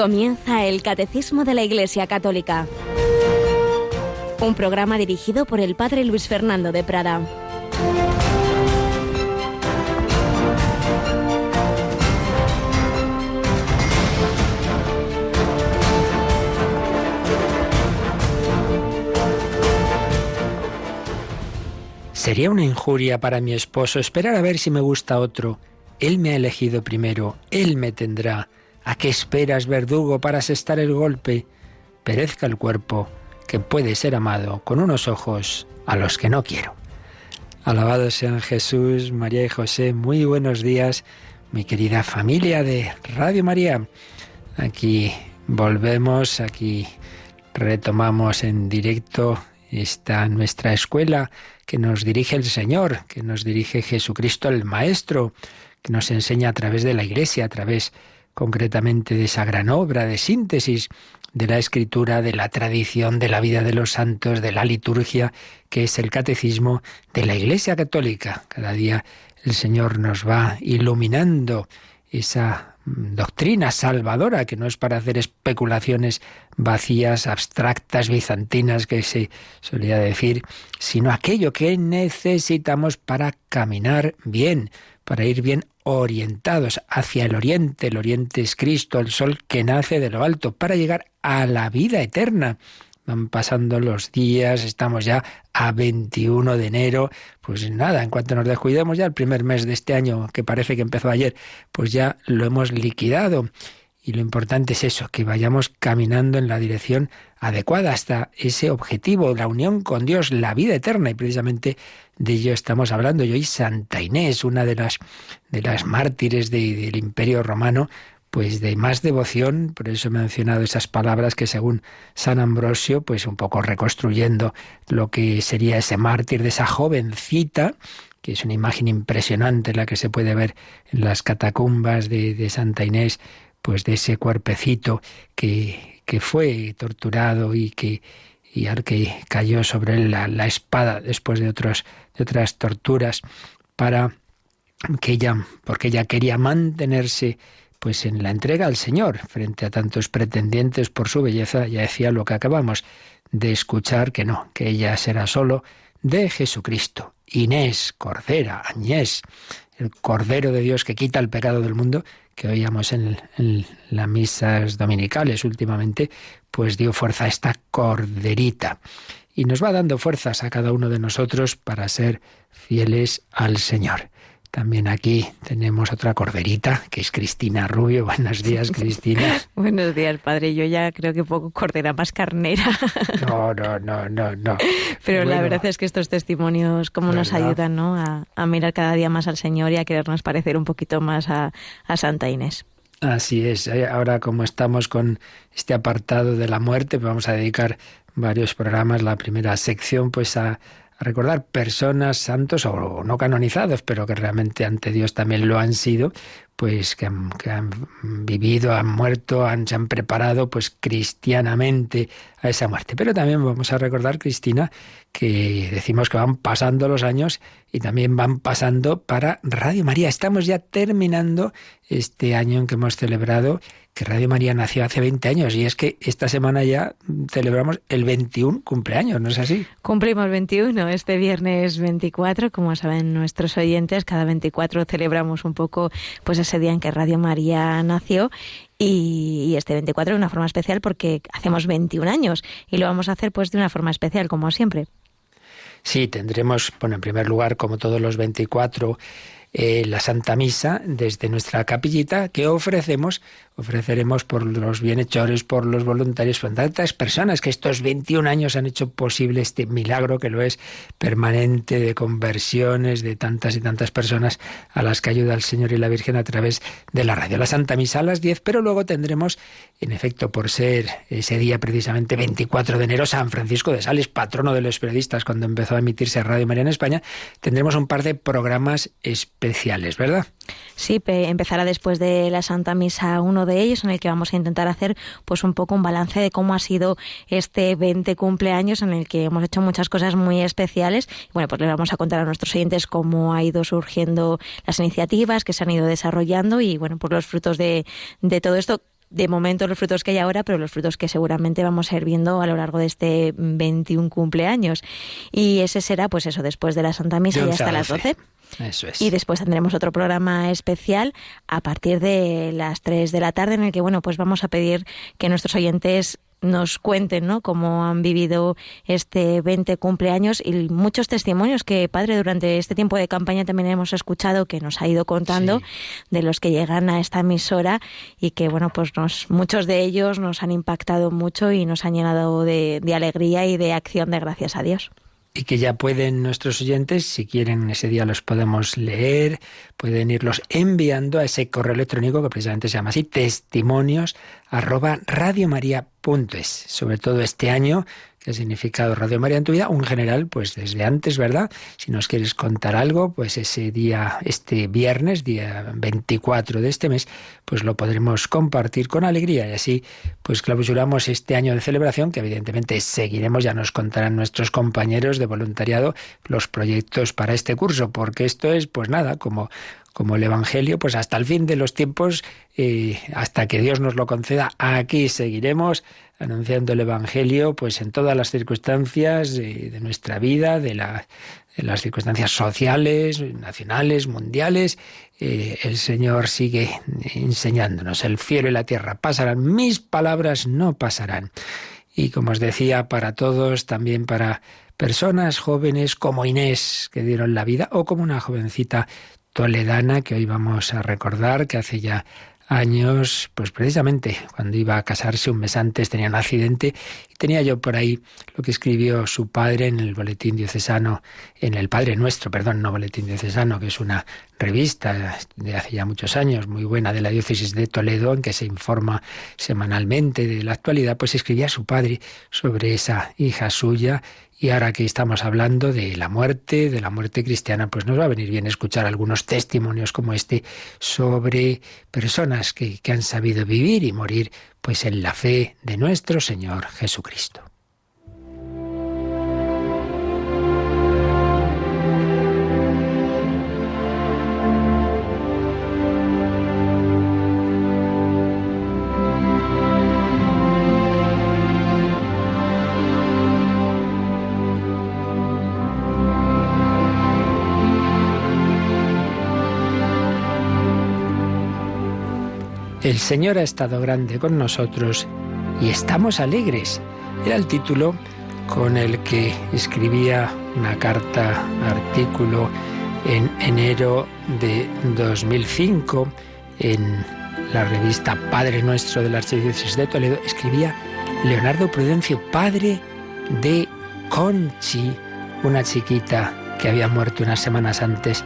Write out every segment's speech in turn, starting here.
Comienza el Catecismo de la Iglesia Católica, un programa dirigido por el Padre Luis Fernando de Prada. Sería una injuria para mi esposo esperar a ver si me gusta otro. Él me ha elegido primero, él me tendrá. ¿A qué esperas, verdugo, para asestar el golpe? Perezca el cuerpo, que puede ser amado con unos ojos a los que no quiero. Alabados sean Jesús, María y José. Muy buenos días, mi querida familia de Radio María. Aquí volvemos, aquí retomamos en directo esta nuestra escuela que nos dirige el Señor, que nos dirige Jesucristo el Maestro, que nos enseña a través de la Iglesia, a través concretamente de esa gran obra de síntesis de la Escritura, de la tradición, de la vida de los santos, de la liturgia, que es el Catecismo de la Iglesia Católica. Cada día el Señor nos va iluminando esa doctrina salvadora, que no es para hacer especulaciones vacías, abstractas, bizantinas, que se solía decir, sino aquello que necesitamos para caminar bien, para ir bien orientados hacia el oriente. El oriente es Cristo, el sol que nace de lo alto, para llegar a la vida eterna. Van pasando los días, estamos ya a 21 de enero, pues nada, en cuanto nos descuidemos ya el primer mes de este año, que parece que empezó ayer, pues ya lo hemos liquidado. Y lo importante es eso, que vayamos caminando en la dirección adecuada hasta ese objetivo, la unión con Dios, la vida eterna. Y precisamente de ello estamos hablando. Y hoy Santa Inés, una de las mártires del Imperio Romano, pues de más devoción, por eso he mencionado esas palabras que según San Ambrosio, pues un poco reconstruyendo lo que sería ese mártir de esa jovencita, que es una imagen impresionante la que se puede ver en las catacumbas de Santa Inés, pues de ese cuerpecito que fue torturado y al que cayó sobre él la espada después de otras torturas, porque ella quería mantenerse pues en la entrega al Señor frente a tantos pretendientes por su belleza. Ya decía lo que acabamos de escuchar, que no, que ella será solo de Jesucristo. Inés, Cordera, Agnés, el Cordero de Dios que quita el pecado del mundo, que oíamos en las misas dominicales últimamente, pues dio fuerza a esta corderita. Y nos va dando fuerzas a cada uno de nosotros para ser fieles al Señor. También aquí tenemos otra corderita, que es Cristina Rubio. Buenos días, Cristina. Buenos días, padre. Yo ya creo que poco cordera, más carnera. No. Pero bueno, la verdad es que estos testimonios cómo nos ayudan, ¿no?, a mirar cada día más al Señor y a querernos parecer un poquito más a Santa Inés. Así es. Ahora, como estamos con este apartado de la muerte, pues vamos a dedicar varios programas, la primera sección, pues a recordar personas, santos o no canonizados, pero que realmente ante Dios también lo han sido, pues que han vivido, han muerto, se han preparado pues cristianamente a esa muerte. Pero también vamos a recordar, Cristina, que decimos que van pasando los años y también van pasando para Radio María. Estamos ya terminando este año en que hemos celebrado que Radio María nació hace 20 años, y es que esta semana ya celebramos el 21 cumpleaños, ¿no es así? Cumplimos 21, este viernes 24, como saben nuestros oyentes, cada 24 celebramos un poco pues ese día en que Radio María nació, y este 24 de una forma especial porque hacemos 21 años y lo vamos a hacer pues de una forma especial, como siempre. Sí, tendremos, bueno, en primer lugar, como todos los 24, la Santa Misa desde nuestra capillita, que ofreceremos por los bienhechores, por los voluntarios, por tantas personas que estos 21 años han hecho posible este milagro que lo es permanente, de conversiones de tantas y tantas personas a las que ayuda el Señor y la Virgen a través de la radio. La Santa Misa a las 10, pero luego tendremos, en efecto, por ser ese día precisamente 24 de enero, San Francisco de Sales, patrono de los periodistas, cuando empezó a emitirse Radio María en España, tendremos un par de programas especiales, ¿verdad? Sí, empezará después de la Santa Misa uno de ellos, en el que vamos a intentar hacer pues un poco un balance de cómo ha sido este 20 cumpleaños, en el que hemos hecho muchas cosas muy especiales. Bueno, pues les vamos a contar a nuestros oyentes cómo ha ido surgiendo las iniciativas que se han ido desarrollando y bueno, pues los frutos de todo esto, de momento los frutos que hay ahora, pero los frutos que seguramente vamos a ir viendo a lo largo de este 21 cumpleaños. Y ese será, pues eso, después de la Santa Misa y hasta las 12. Eso es. Y después tendremos otro programa especial a partir de las 3 de la tarde, en el que, bueno, pues vamos a pedir que nuestros oyentes nos cuenten, ¿no?, cómo han vivido este 20 cumpleaños y muchos testimonios que, Padre, durante este tiempo de campaña también hemos escuchado, que nos ha ido contando, sí, de los que llegan a esta emisora y que, bueno, pues muchos de ellos nos han impactado mucho y nos han llenado de alegría y de acción de gracias a Dios. Y que ya pueden nuestros oyentes, si quieren ese día los podemos leer, pueden irlos enviando a ese correo electrónico que precisamente se llama así, testimonios@radiomaria.es. Sobre todo este año, ¿qué ha significado Radio María en tu vida? En general, pues desde antes, ¿verdad? Si nos quieres contar algo, pues ese día, este viernes, día 24 de este mes, pues lo podremos compartir con alegría y así pues clausuramos este año de celebración, que evidentemente seguiremos, ya nos contarán nuestros compañeros de voluntariado los proyectos para este curso, porque esto es, pues nada, como el Evangelio, pues hasta el fin de los tiempos, hasta que Dios nos lo conceda, aquí seguiremos anunciando el Evangelio, pues en todas las circunstancias de nuestra vida, de las circunstancias sociales, nacionales, mundiales. El Señor sigue enseñándonos, el cielo y la tierra pasarán, mis palabras no pasarán. Y como os decía, para todos, también para personas jóvenes como Inés, que dieron la vida, o como una jovencita toledana que hoy vamos a recordar, que hace ya años, pues precisamente cuando iba a casarse un mes antes tenía un accidente y tenía yo por ahí lo que escribió su padre en el Boletín Diocesano, en el Padre Nuestro, perdón, no Boletín Diocesano, que es una revista de hace ya muchos años, muy buena, de la diócesis de Toledo, en que se informa semanalmente de la actualidad, pues escribía su padre sobre esa hija suya. Y ahora que estamos hablando de la muerte cristiana, pues nos va a venir bien escuchar algunos testimonios como este sobre personas que han sabido vivir y morir pues en la fe de nuestro Señor Jesucristo. El Señor ha estado grande con nosotros y estamos alegres. Era el título con el que escribía una carta, artículo, en enero de 2005 en la revista Padre Nuestro de la Archidiócesis de Toledo. Escribía Leonardo Prudencio, padre de Conchi, una chiquita que había muerto unas semanas antes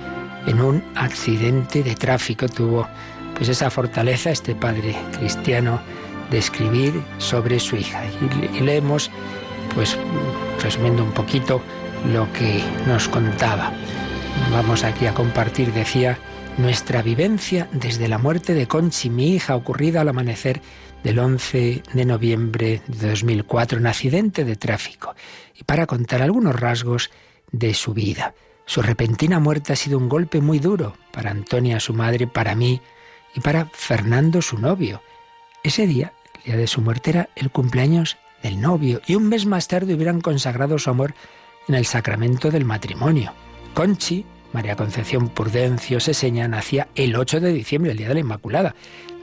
en un accidente de tráfico. Tuvo pues esa fortaleza, este padre cristiano, de escribir sobre su hija. Y leemos, pues resumiendo un poquito lo que nos contaba. Vamos aquí a compartir, decía, nuestra vivencia desde la muerte de Conchi, mi hija, ocurrida al amanecer del 11 de noviembre de 2004, un accidente de tráfico. Y para contar algunos rasgos de su vida. Su repentina muerte ha sido un golpe muy duro para Antonia, su madre, para mí, y para Fernando, su novio. Ese día, el día de su muerte, era el cumpleaños del novio, y un mes más tarde hubieran consagrado su amor en el sacramento del matrimonio. Conchi, María Concepción Prudencio Seseña, nacía el 8 de diciembre, el día de la Inmaculada,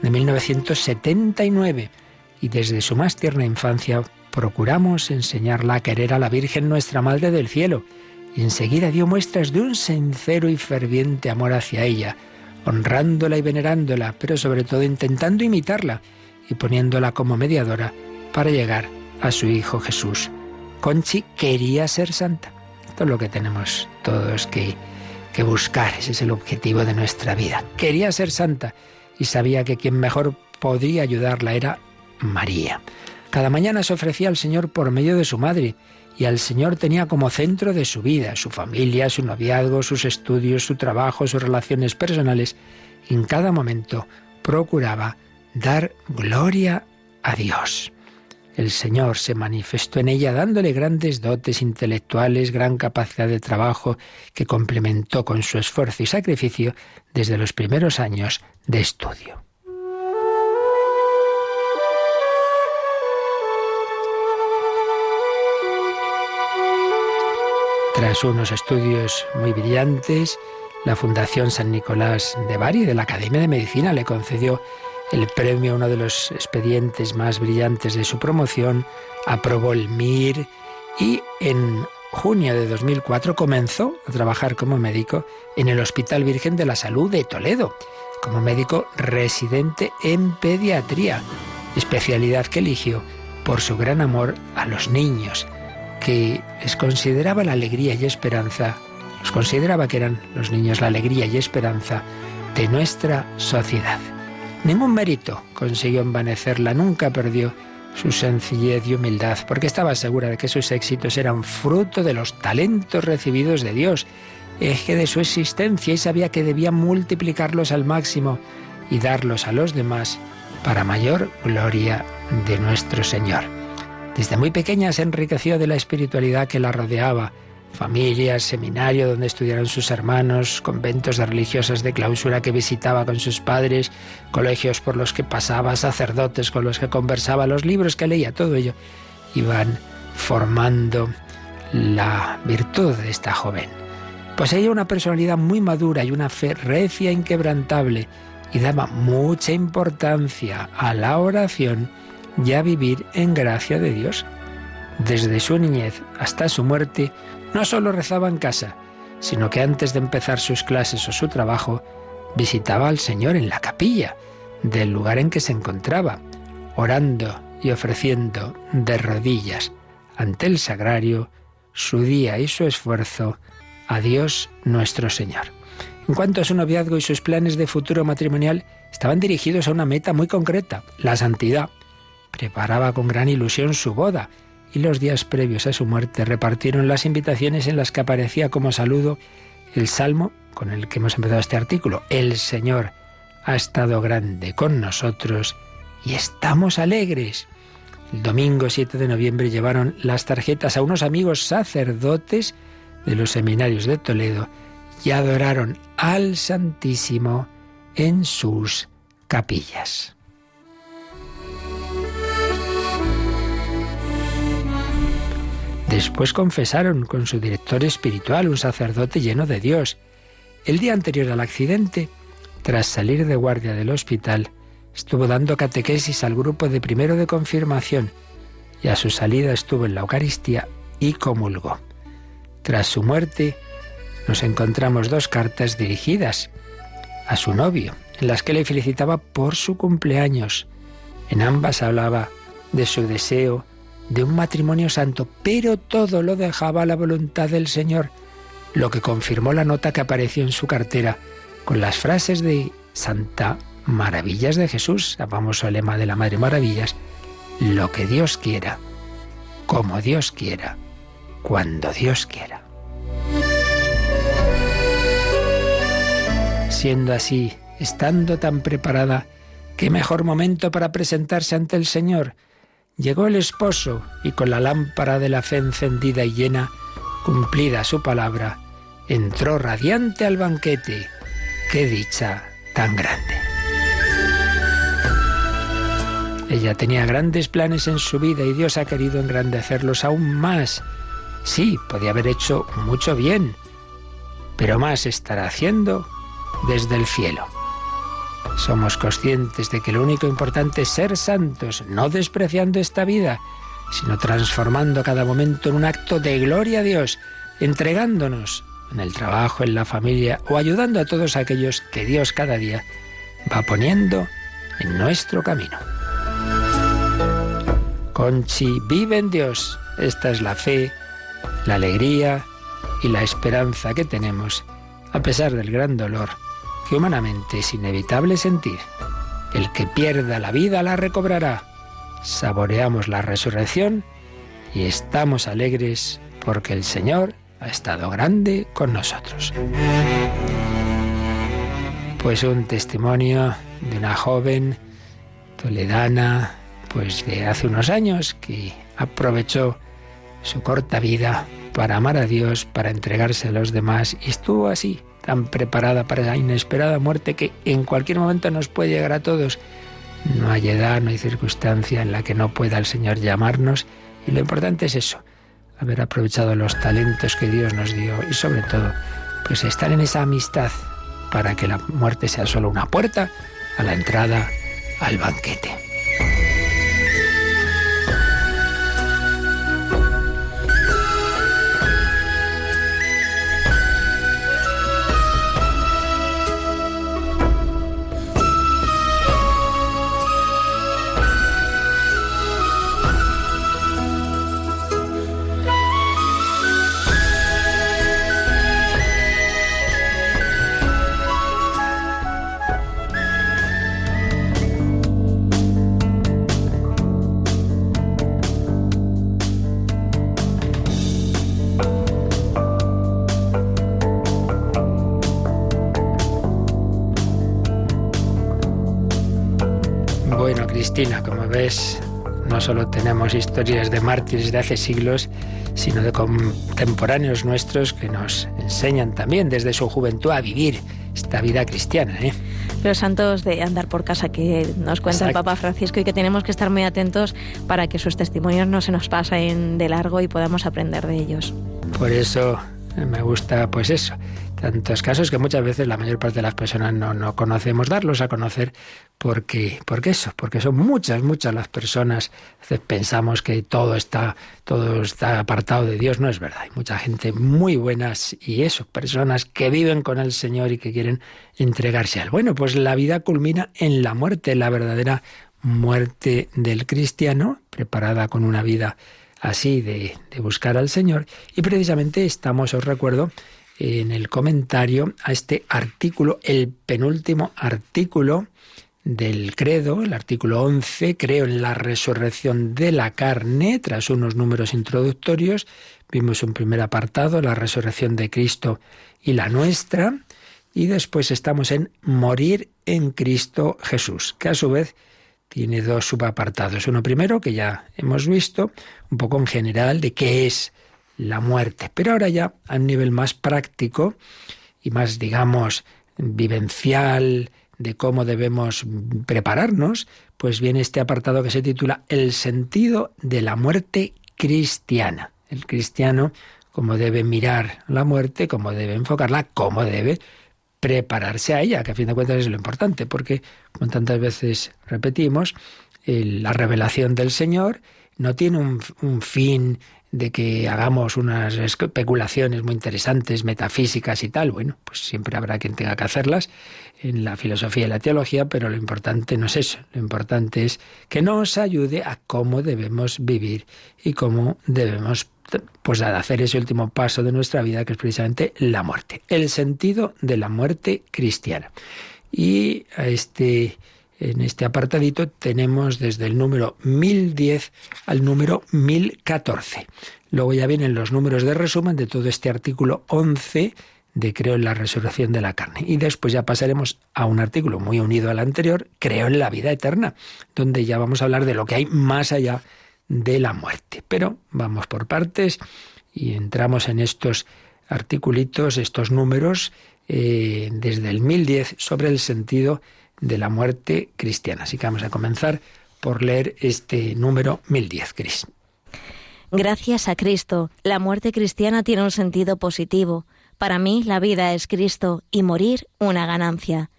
de 1979, y desde su más tierna infancia procuramos enseñarla a querer a la Virgen, nuestra Madre del Cielo, y enseguida dio muestras de un sincero y ferviente amor hacia ella, honrándola y venerándola, pero sobre todo intentando imitarla y poniéndola como mediadora para llegar a su Hijo Jesús. Conchi quería ser santa. Esto es lo que tenemos todos que buscar, ese es el objetivo de nuestra vida. Quería ser santa y sabía que quien mejor podría ayudarla era María. Cada mañana se ofrecía al Señor por medio de su madre, y al Señor tenía como centro de su vida, su familia, su noviazgo, sus estudios, su trabajo, sus relaciones personales. Y en cada momento procuraba dar gloria a Dios. El Señor se manifestó en ella dándole grandes dotes intelectuales, gran capacidad de trabajo que complementó con su esfuerzo y sacrificio desde los primeros años de estudio. Tras unos estudios muy brillantes, la Fundación San Nicolás de Bari de la Academia de Medicina le concedió el premio a uno de los expedientes más brillantes de su promoción, aprobó el MIR y en junio de 2004 comenzó a trabajar como médico en el Hospital Virgen de la Salud de Toledo, como médico residente en pediatría, especialidad que eligió por su gran amor a los niños, que les consideraba la alegría y esperanza, los consideraba que eran los niños la alegría y esperanza de nuestra sociedad. Ningún mérito consiguió envanecerla, nunca perdió su sencillez y humildad, porque estaba segura de que sus éxitos eran fruto de los talentos recibidos de Dios, eje de su existencia, y sabía que debía multiplicarlos al máximo y darlos a los demás para mayor gloria de nuestro Señor. Desde muy pequeña se enriqueció de la espiritualidad que la rodeaba, familias, seminario donde estudiaron sus hermanos, conventos de religiosas de clausura que visitaba con sus padres, colegios por los que pasaba, sacerdotes con los que conversaba, los libros que leía, todo ello iban formando la virtud de esta joven. Poseía una personalidad muy madura y una fe recia e inquebrantable, y daba mucha importancia a la oración y a vivir en gracia de Dios. Desde su niñez hasta su muerte, no solo rezaba en casa, sino que antes de empezar sus clases o su trabajo, visitaba al Señor en la capilla del lugar en que se encontraba, orando y ofreciendo de rodillas ante el sagrario su día y su esfuerzo a Dios nuestro Señor. En cuanto a su noviazgo y sus planes de futuro matrimonial, estaban dirigidos a una meta muy concreta, la santidad. Preparaba con gran ilusión su boda, y los días previos a su muerte repartieron las invitaciones en las que aparecía como saludo el salmo con el que hemos empezado este artículo. El Señor ha estado grande con nosotros y estamos alegres. El domingo 7 de noviembre llevaron las tarjetas a unos amigos sacerdotes de los seminarios de Toledo y adoraron al Santísimo en sus capillas. Después confesaron con su director espiritual, un sacerdote lleno de Dios. El día anterior al accidente, tras salir de guardia del hospital, estuvo dando catequesis al grupo de primero de confirmación y a su salida estuvo en la Eucaristía y comulgó. Tras su muerte, nos encontramos 2 cartas dirigidas a su novio, en las que le felicitaba por su cumpleaños. En ambas hablaba de su deseo de un matrimonio santo, pero todo lo dejaba a la voluntad del Señor, lo que confirmó la nota que apareció en su cartera con las frases de Santa Maravillas de Jesús, el famoso lema de la Madre Maravillas: lo que Dios quiera, como Dios quiera, cuando Dios quiera. Siendo así, estando tan preparada, ¿qué mejor momento para presentarse ante el Señor? Llegó el esposo y con la lámpara de la fe encendida y llena, cumplida su palabra, entró radiante al banquete. ¡Qué dicha tan grande! Ella tenía grandes planes en su vida y Dios ha querido engrandecerlos aún más. Sí, podía haber hecho mucho bien, pero más estará haciendo desde el cielo. Somos conscientes de que lo único importante es ser santos, no despreciando esta vida, sino transformando cada momento en un acto de gloria a Dios, entregándonos en el trabajo, en la familia o ayudando a todos aquellos que Dios cada día va poniendo en nuestro camino. Conchi, vive en Dios. Esta es la fe, la alegría y la esperanza que tenemos, a pesar del gran dolor que humanamente es inevitable sentir. El que pierda la vida la recobrará. Saboreamos la resurrección y estamos alegres porque el Señor ha estado grande con nosotros. Pues un testimonio de una joven toledana, pues de hace unos años, que aprovechó su corta vida para amar a Dios, para entregarse a los demás, y estuvo así, tan preparada para esa inesperada muerte que en cualquier momento nos puede llegar a todos. No hay edad, no hay circunstancia en la que no pueda el Señor llamarnos, y lo importante es eso, haber aprovechado los talentos que Dios nos dio y sobre todo, pues estar en esa amistad para que la muerte sea solo una puerta a la entrada al banquete. Cristina, como ves, no solo tenemos historias de mártires de hace siglos, sino de contemporáneos nuestros que nos enseñan también desde su juventud a vivir esta vida cristiana, ¿eh? Los santos de andar por casa que nos cuenta el Papa Francisco y que tenemos que estar muy atentos para que sus testimonios no se nos pasen de largo y podamos aprender de ellos. Por eso me gusta, pues eso, tantos casos que muchas veces la mayor parte de las personas no conocemos, darlos a conocer porque son muchas las personas. A veces pensamos que todo está apartado de Dios, no es verdad. Hay mucha gente muy buenas y personas que viven con el Señor y que quieren entregarse a Él. Bueno, pues la vida culmina en la muerte, la verdadera muerte del cristiano, preparada con una vida así de buscar al Señor. Y precisamente estamos, os recuerdo, en el comentario a este artículo, el penúltimo artículo del credo, el artículo 11, creo en la resurrección de la carne. Tras unos números introductorios, vimos un primer apartado, la resurrección de Cristo y la nuestra, y después estamos en morir en Cristo Jesús, que a su vez tiene dos subapartados. Uno primero, que ya hemos visto, un poco en general, de qué es la muerte. Pero ahora ya a un nivel más práctico y más, digamos, vivencial, de cómo debemos prepararnos, pues viene este apartado que se titula El sentido de la muerte cristiana. El cristiano, cómo debe mirar la muerte, cómo debe enfocarla, cómo debe prepararse a ella, que a fin de cuentas es lo importante, porque, como tantas veces repetimos, la revelación del Señor no tiene un fin de que hagamos unas especulaciones muy interesantes, metafísicas y tal. Bueno, pues siempre habrá quien tenga que hacerlas en la filosofía y la teología, pero lo importante no es eso. Lo importante es que nos ayude a cómo debemos vivir y cómo debemos pues hacer ese último paso de nuestra vida, que es precisamente la muerte. El sentido de la muerte cristiana. Y en este apartadito tenemos desde el número 1010 al número 1014. Luego ya vienen los números de resumen de todo este artículo 11 de Creo en la resurrección de la carne. Y después ya pasaremos a un artículo muy unido al anterior, Creo en la vida eterna, donde ya vamos a hablar de lo que hay más allá de la muerte. Pero vamos por partes y entramos en estos articulitos, estos números, desde el 1010 sobre el sentido de la muerte cristiana. Así que vamos a comenzar por leer este número 1010, Cris. Gracias a Cristo, la muerte cristiana tiene un sentido positivo. Para mí, la vida es Cristo y morir una ganancia.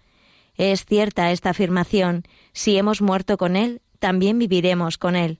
Es cierta esta afirmación. Si hemos muerto con Él, también viviremos con Él.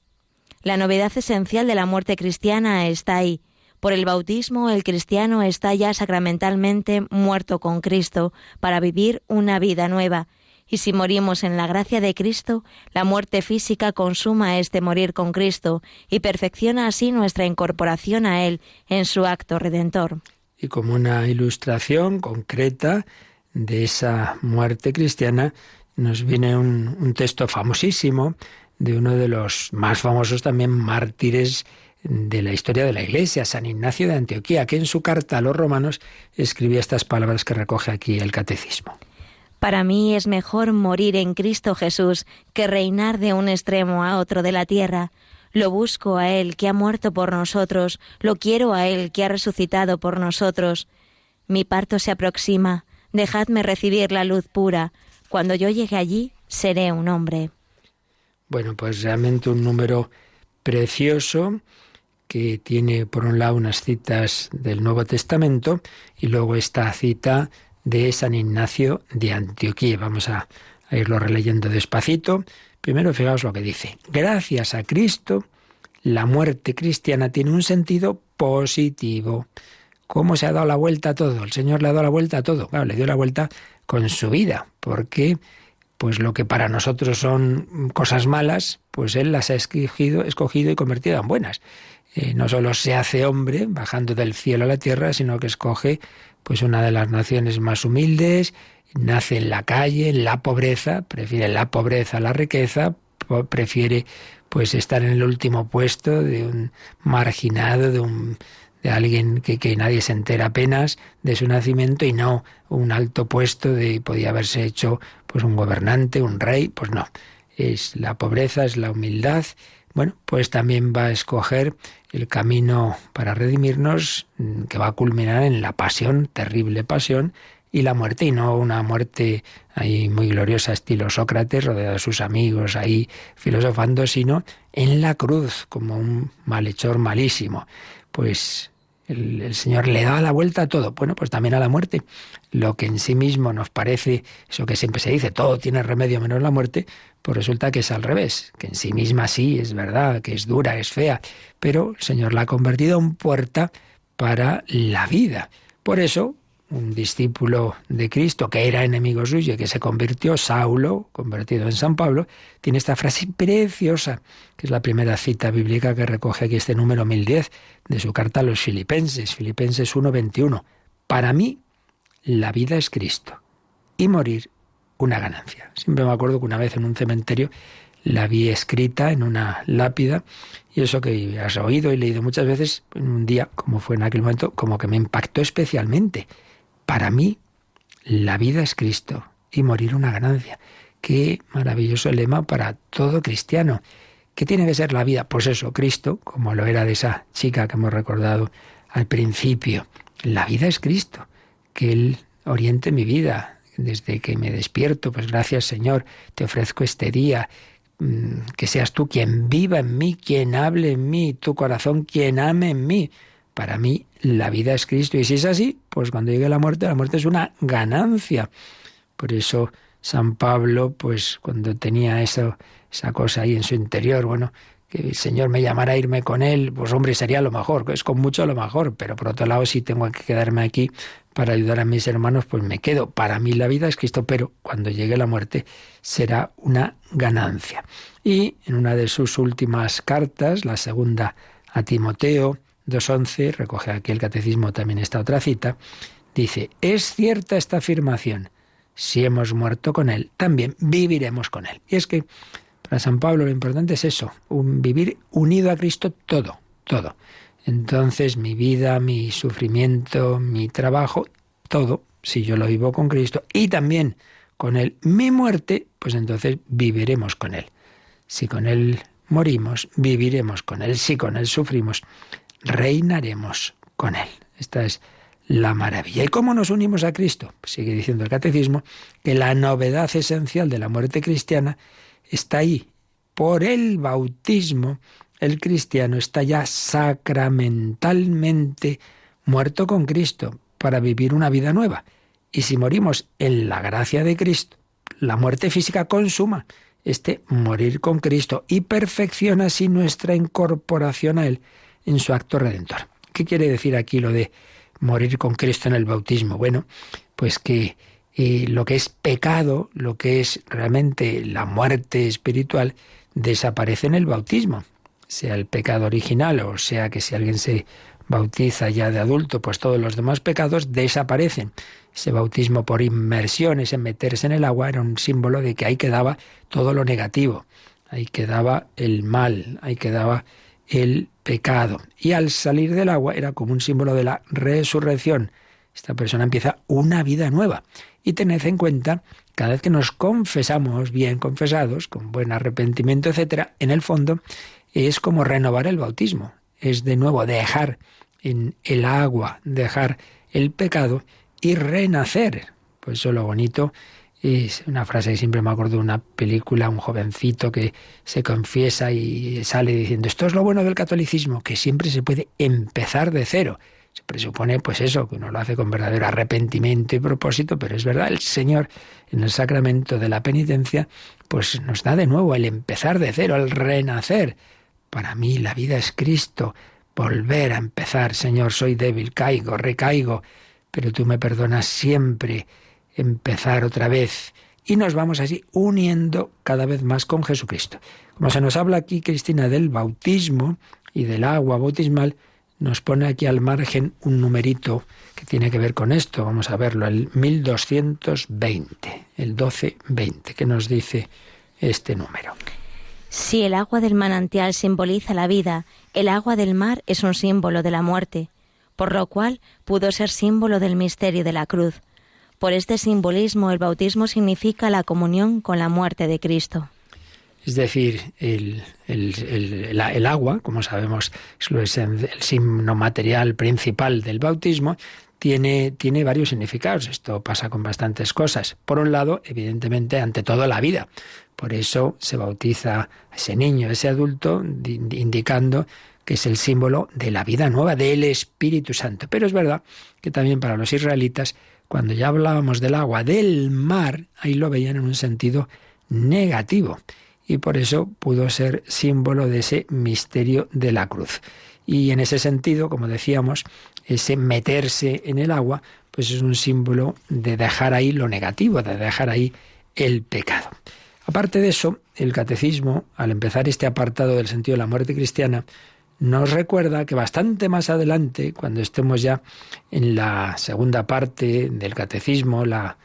La novedad esencial de la muerte cristiana está ahí. Por el bautismo, el cristiano está ya sacramentalmente muerto con Cristo para vivir una vida nueva. Y si morimos en la gracia de Cristo, la muerte física consuma este morir con Cristo y perfecciona así nuestra incorporación a Él en su acto redentor. Y como una ilustración concreta de esa muerte cristiana, nos viene un texto famosísimo de uno de los más famosos también mártires de la historia de la Iglesia, San Ignacio de Antioquía, que en su carta a los romanos escribía estas palabras que recoge aquí el Catecismo. Para mí es mejor morir en Cristo Jesús que reinar de un extremo a otro de la tierra. Lo busco a Él que ha muerto por nosotros, lo quiero a Él que ha resucitado por nosotros. Mi parto se aproxima, dejadme recibir la luz pura. Cuando yo llegue allí, seré un hombre. Bueno, pues realmente un número precioso que tiene por un lado unas citas del Nuevo Testamento y luego esta cita de San Ignacio de Antioquía. Vamos a irlo releyendo despacito. Primero, fijaos lo que dice. Gracias a Cristo, la muerte cristiana tiene un sentido positivo. ¿Cómo se ha dado la vuelta a todo? El Señor le ha dado la vuelta a todo. Claro, le dio la vuelta con su vida, porque pues lo que para nosotros son cosas malas, pues Él las ha escogido y convertido en buenas. No solo se hace hombre, bajando del cielo a la tierra, sino que escoge pues una de las naciones más humildes, nace en la calle, en la pobreza, prefiere la pobreza a la riqueza, prefiere pues estar en el último puesto de un marginado, de alguien que nadie se entera apenas de su nacimiento, y no un alto puesto podía haberse hecho pues un gobernante, un rey. Pues no, es la pobreza, es la humildad. Bueno, pues también va a escoger el camino para redimirnos, que va a culminar en la pasión, terrible pasión, y la muerte, y no una muerte ahí muy gloriosa estilo Sócrates, rodeado de sus amigos ahí filosofando, sino en la cruz, como un malhechor malísimo. Pues el Señor le da la vuelta a todo. Bueno, pues también a la muerte. Lo que en sí mismo nos parece, eso que siempre se dice, todo tiene remedio menos la muerte, pues resulta que es al revés, que en sí misma sí, es verdad, que es dura, es fea, pero el Señor la ha convertido en puerta para la vida. Por eso, un discípulo de Cristo que era enemigo suyo y que se convirtió, Saulo, convertido en San Pablo, tiene esta frase preciosa, que es la primera cita bíblica que recoge aquí este número 1010 de su carta a los Filipenses, Filipenses 1:21. Para mí, la vida es Cristo y morir una ganancia. Siempre me acuerdo que una vez en un cementerio la vi escrita en una lápida, y eso que has oído y leído muchas veces, en un día, como fue en aquel momento, como que me impactó especialmente. Para mí, la vida es Cristo y morir una ganancia. Qué maravilloso lema para todo cristiano. ¿Qué tiene que ser la vida? Pues eso, Cristo, como lo era de esa chica que hemos recordado al principio. La vida es Cristo, que Él oriente mi vida. Desde que me despierto, pues gracias Señor, te ofrezco este día, que seas tú quien viva en mí, quien hable en mí, tu corazón quien ame en mí. Para mí la vida es Cristo, y si es así, pues cuando llegue la muerte es una ganancia. Por eso San Pablo, pues cuando tenía esa cosa ahí en su interior, bueno, que el Señor me llamara a irme con Él, pues hombre, sería lo mejor, es con mucho lo mejor, pero por otro lado, si tengo que quedarme aquí para ayudar a mis hermanos, pues me quedo. Para mí la vida es Cristo, pero cuando llegue la muerte será una ganancia. Y en una de sus últimas cartas, la segunda a Timoteo, 2:11, recoge aquí el catecismo también esta otra cita, dice, es cierta esta afirmación, si hemos muerto con Él, también viviremos con Él. Y es que para San Pablo lo importante es eso, vivir unido a Cristo todo, todo. Entonces mi vida, mi sufrimiento, mi trabajo, todo, si yo lo vivo con Cristo y también con Él, mi muerte, pues entonces viviremos con Él. Si con Él morimos, viviremos con Él. Si con Él sufrimos, reinaremos con Él. Esta es la maravilla. ¿Y cómo nos unimos a Cristo? Pues sigue diciendo el catecismo que la novedad esencial de la muerte cristiana está ahí. Por el bautismo, el cristiano está ya sacramentalmente muerto con Cristo para vivir una vida nueva. Y si morimos en la gracia de Cristo, la muerte física consuma este morir con Cristo y perfecciona así nuestra incorporación a Él en su acto redentor. ¿Qué quiere decir aquí lo de morir con Cristo en el bautismo? Bueno, pues que lo que es pecado, lo que es realmente la muerte espiritual, desaparece en el bautismo. Sea el pecado original, o sea que si alguien se bautiza ya de adulto, pues todos los demás pecados desaparecen. Ese bautismo por inmersión, ese meterse en el agua, era un símbolo de que ahí quedaba todo lo negativo, ahí quedaba el mal, ahí quedaba el pecado. Y al salir del agua era como un símbolo de la resurrección. Esta persona empieza una vida nueva. Y tened en cuenta, cada vez que nos confesamos bien confesados, con buen arrepentimiento, etcétera, en el fondo es como renovar el bautismo. Es de nuevo dejar en el agua, dejar el pecado y renacer. Pues eso lo bonito Es una frase que siempre me acuerdo de una película, un jovencito que se confiesa y sale diciendo, esto es lo bueno del catolicismo, que siempre se puede empezar de cero. Se presupone, pues eso, que uno lo hace con verdadero arrepentimiento y propósito, pero es verdad, el Señor en el sacramento de la penitencia, pues nos da de nuevo el empezar de cero, el renacer. Para mí la vida es Cristo, volver a empezar. Señor, soy débil, caigo, recaigo, pero tú me perdonas siempre. Empezar otra vez. Y nos vamos así uniendo cada vez más con Jesucristo. Como se nos habla aquí, Cristina, del bautismo y del agua bautismal, nos pone aquí al margen un numerito que tiene que ver con esto. Vamos a verlo, el 1220, el 1220, que nos dice este número. Si el agua del manantial simboliza la vida, el agua del mar es un símbolo de la muerte, por lo cual pudo ser símbolo del misterio de la cruz. Por este simbolismo, el bautismo significa la comunión con la muerte de Cristo. Es decir, el agua, como sabemos, es el signo material principal del bautismo, tiene varios significados. Esto pasa con bastantes cosas. Por un lado, evidentemente, ante todo la vida. Por eso se bautiza a ese niño, a ese adulto, indicando que es el símbolo de la vida nueva, del Espíritu Santo. Pero es verdad que también para los israelitas, cuando ya hablábamos del agua del mar, ahí lo veían en un sentido negativo. Y por eso pudo ser símbolo de ese misterio de la cruz. Y en ese sentido, como decíamos, ese meterse en el agua, pues es un símbolo de dejar ahí lo negativo, de dejar ahí el pecado. Aparte de eso, el catecismo, al empezar este apartado del sentido de la muerte cristiana, nos recuerda que bastante más adelante, cuando estemos ya en la segunda parte del catecismo, la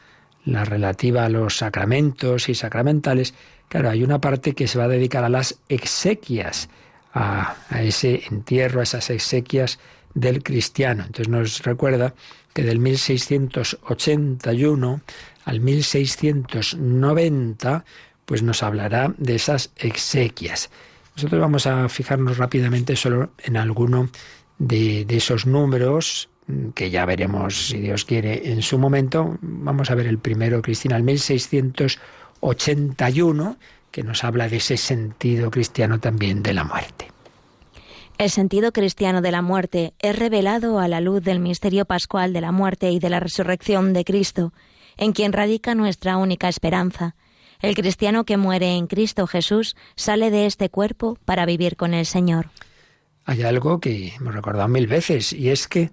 relativa a los sacramentos y sacramentales, claro, hay una parte que se va a dedicar a las exequias, a ese entierro, a esas exequias del cristiano. Entonces nos recuerda que del 1681 al 1690, pues nos hablará de esas exequias. Nosotros vamos a fijarnos rápidamente solo en alguno de esos números, que ya veremos, si Dios quiere, en su momento. Vamos a ver el primero, Cristina, el 1681, que nos habla de ese sentido cristiano también de la muerte. El sentido cristiano de la muerte es revelado a la luz del misterio pascual de la muerte y de la resurrección de Cristo, en quien radica nuestra única esperanza. El cristiano que muere en Cristo Jesús sale de este cuerpo para vivir con el Señor. Hay algo que hemos recordado 1000 veces, y es que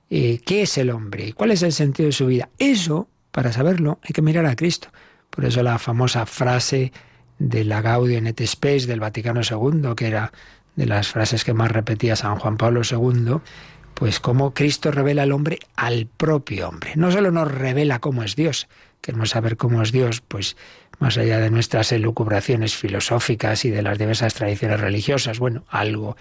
¿qué es el hombre? ¿Cuál es el sentido de su vida? Eso, para saberlo, hay que mirar a Cristo. Por eso la famosa frase de la Gaudium et Spes del Vaticano II, que era de las frases que más repetía San Juan Pablo II, pues cómo Cristo revela al hombre al propio hombre. No solo nos revela cómo es Dios, queremos saber cómo es Dios, pues más allá de nuestras elucubraciones filosóficas y de las diversas tradiciones religiosas, bueno, algo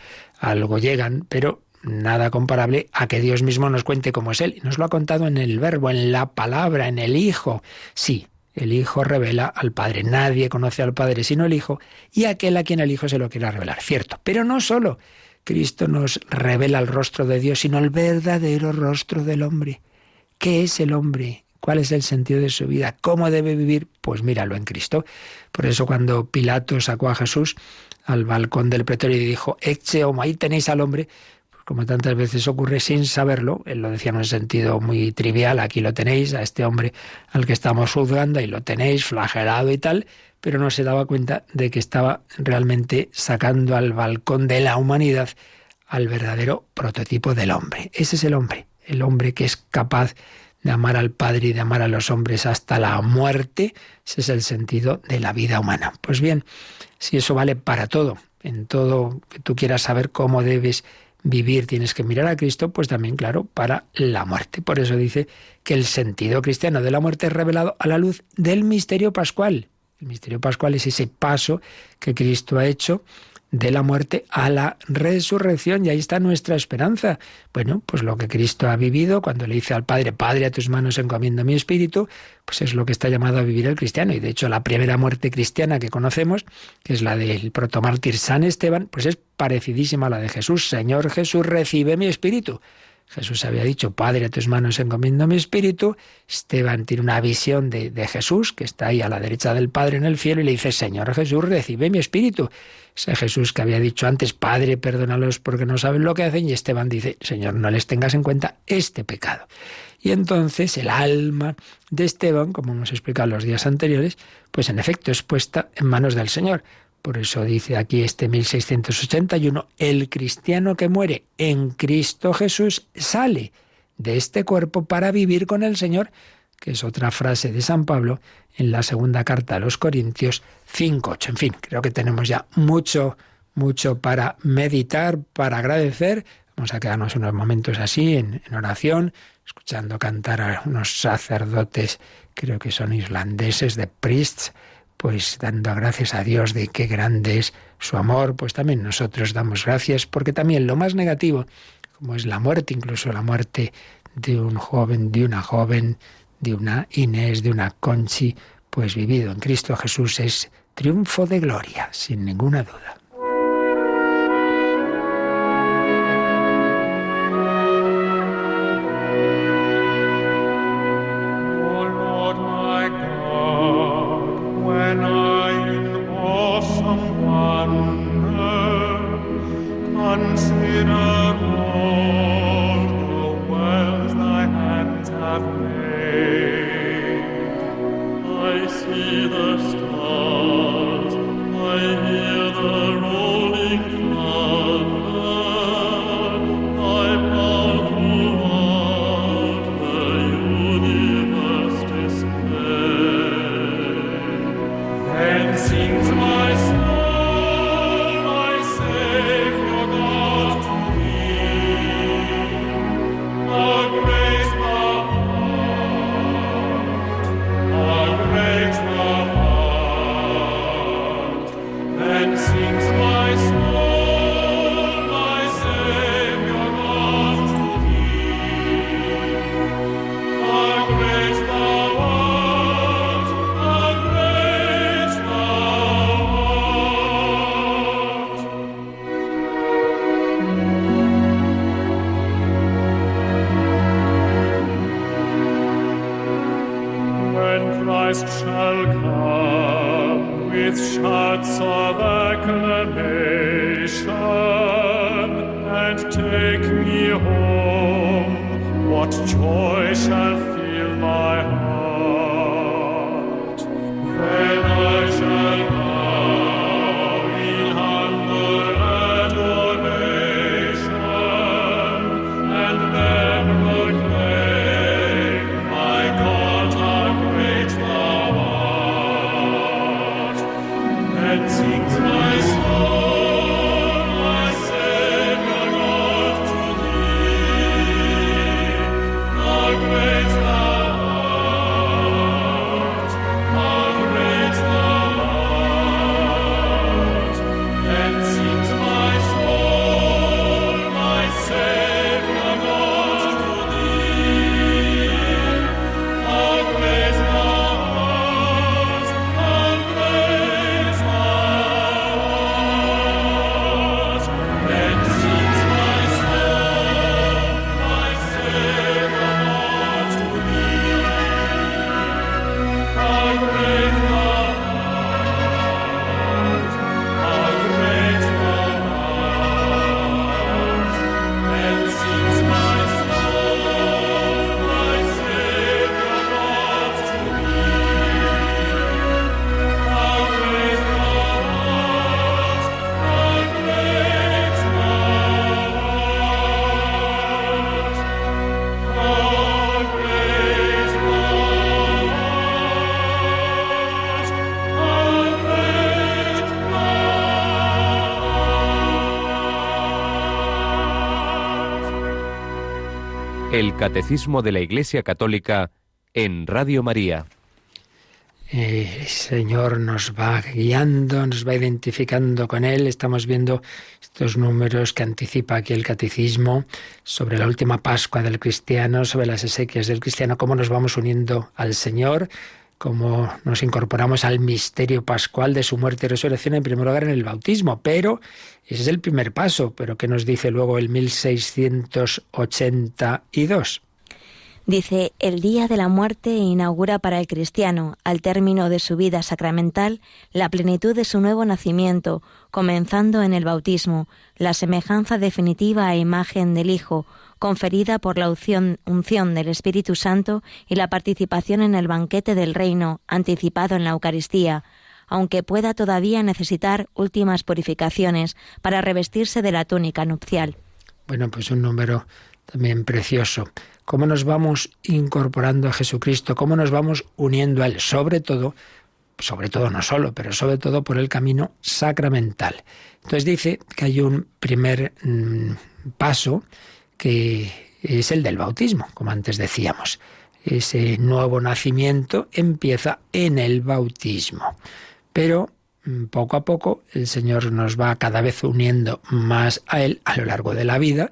llegan, pero nada comparable a que Dios mismo nos cuente cómo es Él. Y nos lo ha contado en el Verbo, en la palabra, en el Hijo. Sí, el Hijo revela al Padre. Nadie conoce al Padre sino el Hijo, y aquel a quien el Hijo se lo quiera revelar. Cierto, pero no solo Cristo nos revela el rostro de Dios, sino el verdadero rostro del hombre. ¿Qué es el hombre? ¿Cuál es el sentido de su vida? ¿Cómo debe vivir? Pues míralo en Cristo. Por eso cuando Pilato sacó a Jesús al balcón del pretorio y dijo, Ecce homo, ahí tenéis al hombre, pues como tantas veces ocurre sin saberlo, él lo decía en un sentido muy trivial, aquí lo tenéis, a este hombre al que estamos juzgando, y lo tenéis flagelado y tal, pero no se daba cuenta de que estaba realmente sacando al balcón de la humanidad al verdadero prototipo del hombre. Ese es el hombre que es capaz de amar al Padre y de amar a los hombres hasta la muerte. Ese es el sentido de la vida humana. Pues bien, si eso vale para todo, en todo que tú quieras saber cómo debes vivir, tienes que mirar a Cristo, pues también, claro, para la muerte. Por eso dice que el sentido cristiano de la muerte es revelado a la luz del misterio pascual. El misterio pascual es ese paso que Cristo ha hecho de la muerte a la resurrección, y ahí está nuestra esperanza. Bueno, pues lo que Cristo ha vivido cuando le dice al Padre, Padre, a tus manos encomiendo mi espíritu, pues es lo que está llamado a vivir el cristiano. Y de hecho la primera muerte cristiana que conocemos, que es la del protomártir San Esteban, pues es parecidísima a la de Jesús. Señor Jesús, recibe mi espíritu. Jesús había dicho, Padre, a tus manos encomiendo mi espíritu. Esteban tiene una visión de Jesús, que está ahí a la derecha del Padre en el cielo, y le dice, Señor Jesús, recibe mi espíritu. Ese Jesús que había dicho antes, Padre, perdónalos porque no saben lo que hacen, y Esteban dice, Señor, no les tengas en cuenta este pecado. Y entonces el alma de Esteban, como hemos explicado los días anteriores, pues en efecto es puesta en manos del Señor. Por eso dice aquí 1681, el cristiano que muere en Cristo Jesús sale de este cuerpo para vivir con el Señor, que es otra frase de San Pablo en la segunda carta a los Corintios 5:8. En fin, creo que tenemos ya mucho para meditar, para agradecer. Vamos a quedarnos unos momentos así en oración, escuchando cantar a unos sacerdotes, creo que son irlandeses, de priests, pues dando gracias a Dios de qué grande es su amor. Pues también nosotros damos gracias, porque también lo más negativo, como es la muerte, incluso la muerte de un joven, de una joven, de una Inés, de una Conchi, pues vivido en Cristo Jesús es triunfo de gloria, sin ninguna duda. El Catecismo de la Iglesia Católica en Radio María. El Señor nos va guiando, nos va identificando con Él. Estamos viendo estos números que anticipa aquí el Catecismo sobre la última Pascua del cristiano, sobre las exequias del cristiano, cómo nos vamos uniendo al Señor, cómo nos incorporamos al misterio pascual de su muerte y resurrección, en primer lugar en el bautismo, pero ese es el primer paso. Pero ¿qué nos dice luego el 1682? Dice, el día de la muerte inaugura para el cristiano, al término de su vida sacramental, la plenitud de su nuevo nacimiento, comenzando en el bautismo, la semejanza definitiva e imagen del Hijo, conferida por la unción del Espíritu Santo y la participación en el banquete del reino, anticipado en la Eucaristía, aunque pueda todavía necesitar últimas purificaciones para revestirse de la túnica nupcial. Bueno, pues un número también precioso. Cómo nos vamos incorporando a Jesucristo, cómo nos vamos uniendo a Él, sobre todo no solo, pero sobre todo por el camino sacramental. Entonces dice que hay un primer paso que es el del bautismo, como antes decíamos. Ese nuevo nacimiento empieza en el bautismo. Pero poco a poco el Señor nos va cada vez uniendo más a Él a lo largo de la vida.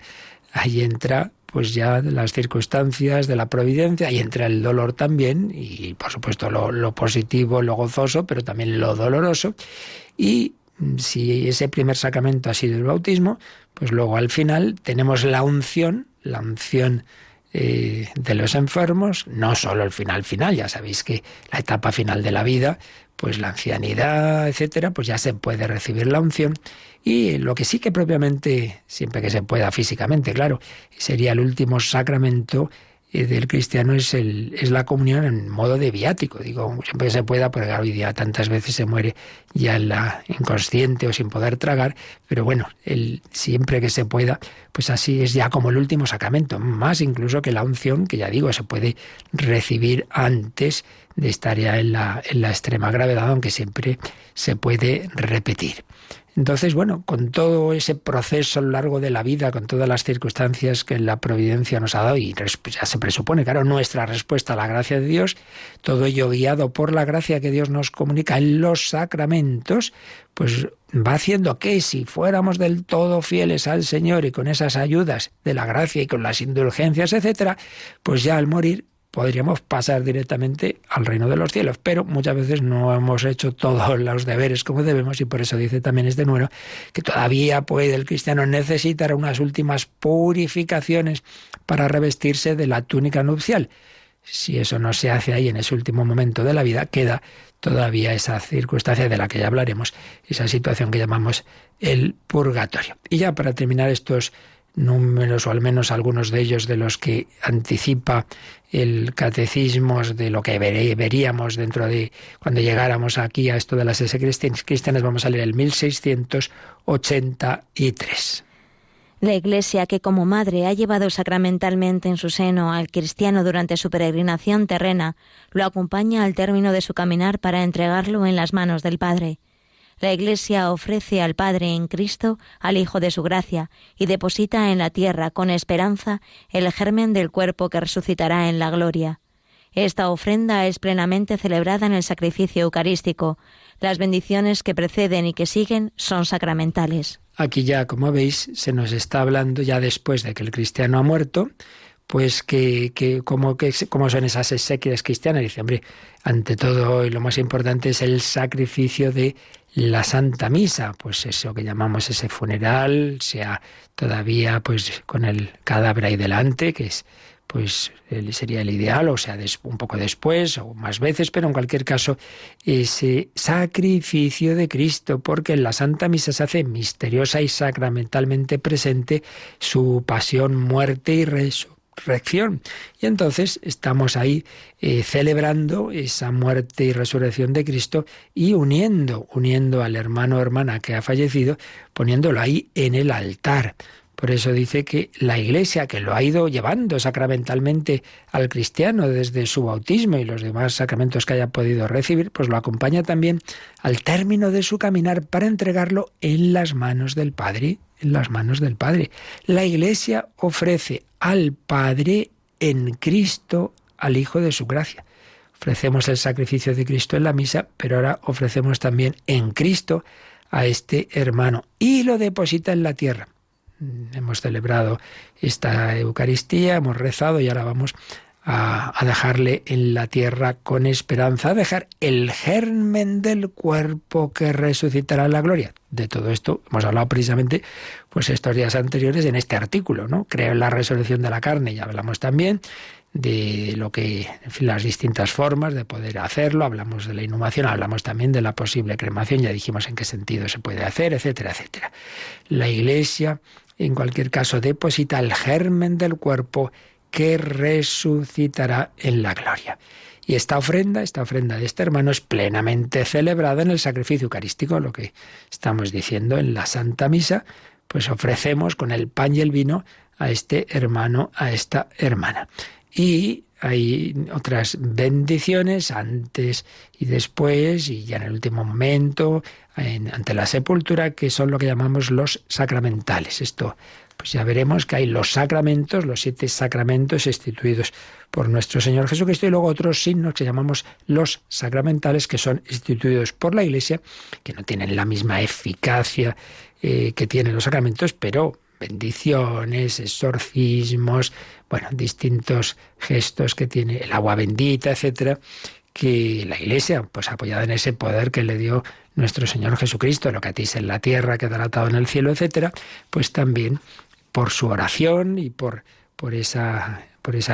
Ahí entra pues ya las circunstancias de la providencia, ahí entra el dolor también, y por supuesto lo positivo, lo gozoso, pero también lo doloroso. Y si ese primer sacramento ha sido el bautismo, pues luego al final tenemos la unción de los enfermos, no solo el final, ya sabéis que la etapa final de la vida, pues la ancianidad, etcétera, pues ya se puede recibir la unción. Y lo que sí que propiamente, siempre que se pueda físicamente, claro, sería el último sacramento del cristiano es la comunión en modo de viático. Digo, siempre que se pueda, porque hoy día tantas veces se muere ya en la inconsciente o sin poder tragar, pero bueno, siempre que se pueda, pues así es ya como el último sacramento, más incluso que la unción, que ya digo, se puede recibir antes de estar ya en la extrema gravedad, aunque siempre se puede repetir. Entonces, bueno, con todo ese proceso a lo largo de la vida, con todas las circunstancias que la providencia nos ha dado, y ya se presupone, claro, nuestra respuesta a la gracia de Dios, todo ello guiado por la gracia que Dios nos comunica en los sacramentos, pues va haciendo que si fuéramos del todo fieles al Señor y con esas ayudas de la gracia y con las indulgencias, etcétera, pues ya al morir podríamos pasar directamente al reino de los cielos, pero muchas veces no hemos hecho todos los deberes como debemos, y por eso dice también este número que todavía puede el cristiano necesitar unas últimas purificaciones para revestirse de la túnica nupcial. Si eso no se hace ahí en ese último momento de la vida, queda todavía esa circunstancia de la que ya hablaremos, esa situación que llamamos el purgatorio. Y ya para terminar estos números, o al menos algunos de ellos de los que anticipa el catecismo, de lo que veríamos dentro de cuando llegáramos aquí a esto de las exequias cristianas, vamos a leer el 1683. La Iglesia, que como madre ha llevado sacramentalmente en su seno al cristiano durante su peregrinación terrena, lo acompaña al término de su caminar para entregarlo en las manos del Padre. La Iglesia ofrece al Padre en Cristo al Hijo de su gracia y deposita en la tierra con esperanza el germen del cuerpo que resucitará en la gloria. Esta ofrenda es plenamente celebrada en el sacrificio eucarístico. Las bendiciones que preceden y que siguen son sacramentales. Aquí ya, como veis, se nos está hablando ya después de que el cristiano ha muerto, pues cómo son esas exequias cristianas. Dice, hombre, ante todo y lo más importante es el sacrificio de la Santa Misa, pues eso que llamamos ese funeral, sea todavía pues con el cadáver ahí delante, que es pues sería el ideal, o sea, un poco después o más veces, pero en cualquier caso ese sacrificio de Cristo, porque en la Santa Misa se hace misteriosa y sacramentalmente presente su pasión, muerte y resurrección. Y entonces estamos ahí celebrando esa muerte y resurrección de Cristo y uniendo al hermano o hermana que ha fallecido, poniéndolo ahí en el altar. Por eso dice que la Iglesia, que lo ha ido llevando sacramentalmente al cristiano desde su bautismo y los demás sacramentos que haya podido recibir, pues lo acompaña también al término de su caminar para entregarlo en las manos del Padre. En las manos del Padre. La Iglesia ofrece al Padre en Cristo al Hijo de su gracia. Ofrecemos el sacrificio de Cristo en la misa, pero ahora ofrecemos también en Cristo a este hermano y lo deposita en la tierra. Hemos celebrado esta Eucaristía, hemos rezado y ahora vamos a dejarle en la tierra con esperanza, a dejar el germen del cuerpo que resucitará en la gloria. De todo esto hemos hablado precisamente pues estos días anteriores en este artículo, ¿no? Creo en la resurrección de la carne, ya hablamos también de lo que, en fin, las distintas formas de poder hacerlo, hablamos de la inhumación, hablamos también de la posible cremación, ya dijimos en qué sentido se puede hacer, etcétera, etcétera. La Iglesia, en cualquier caso, deposita el germen del cuerpo que resucitará en la gloria. Y esta ofrenda de este hermano es plenamente celebrada en el sacrificio eucarístico, lo que estamos diciendo en la Santa Misa, pues ofrecemos con el pan y el vino a este hermano, a esta hermana. Y hay otras bendiciones antes y después, y ya en el último momento, ante la sepultura, que son lo que llamamos los sacramentales. Esto, pues ya veremos que hay los sacramentos, los 7 sacramentos instituidos por nuestro Señor Jesucristo, y luego otros signos que llamamos los sacramentales, que son instituidos por la Iglesia, que no tienen la misma eficacia que tienen los sacramentos, pero bendiciones, exorcismos, bueno, distintos gestos que tiene el agua bendita, etcétera, que la Iglesia, pues apoyada en ese poder que le dio nuestro Señor Jesucristo, lo que atéis en la tierra quedará atado en el cielo, etcétera, pues también por su oración y por esa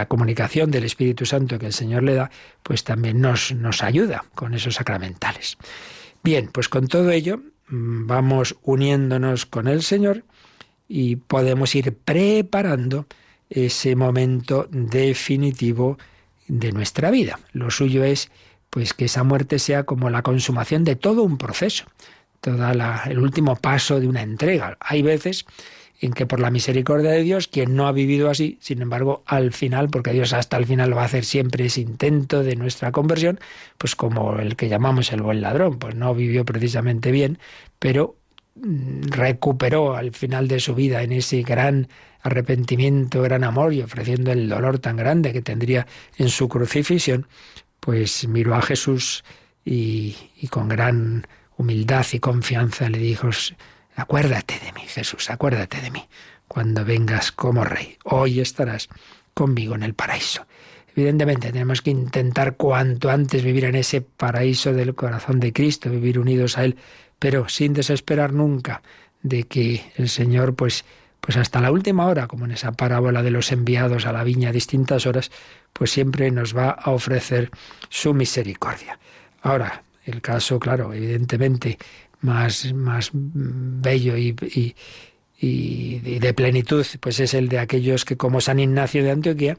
comunicación del Espíritu Santo que el Señor le da, pues también nos ayuda con esos sacramentales. Bien, pues con todo ello vamos uniéndonos con el Señor y podemos ir preparando ese momento definitivo de nuestra vida. Lo suyo es pues que esa muerte sea como la consumación de todo un proceso, el último paso de una entrega. Hay veces en que por la misericordia de Dios, quien no ha vivido así, sin embargo, al final, porque Dios hasta el final va a hacer siempre ese intento de nuestra conversión, pues como el que llamamos el buen ladrón, pues no vivió precisamente bien, pero recuperó al final de su vida en ese gran arrepentimiento, gran amor, y ofreciendo el dolor tan grande que tendría en su crucifixión, pues miró a Jesús y con gran humildad y confianza le dijo: acuérdate de mí, Jesús, acuérdate de mí cuando vengas como Rey. Hoy estarás conmigo en el paraíso. Evidentemente tenemos que intentar cuanto antes vivir en ese paraíso del corazón de Cristo, vivir unidos a Él, pero sin desesperar nunca de que el Señor, pues hasta la última hora, como en esa parábola de los enviados a la viña a distintas horas, pues siempre nos va a ofrecer su misericordia. Ahora, el caso, claro, evidentemente más bello y de plenitud, pues es el de aquellos que, como San Ignacio de Antioquía,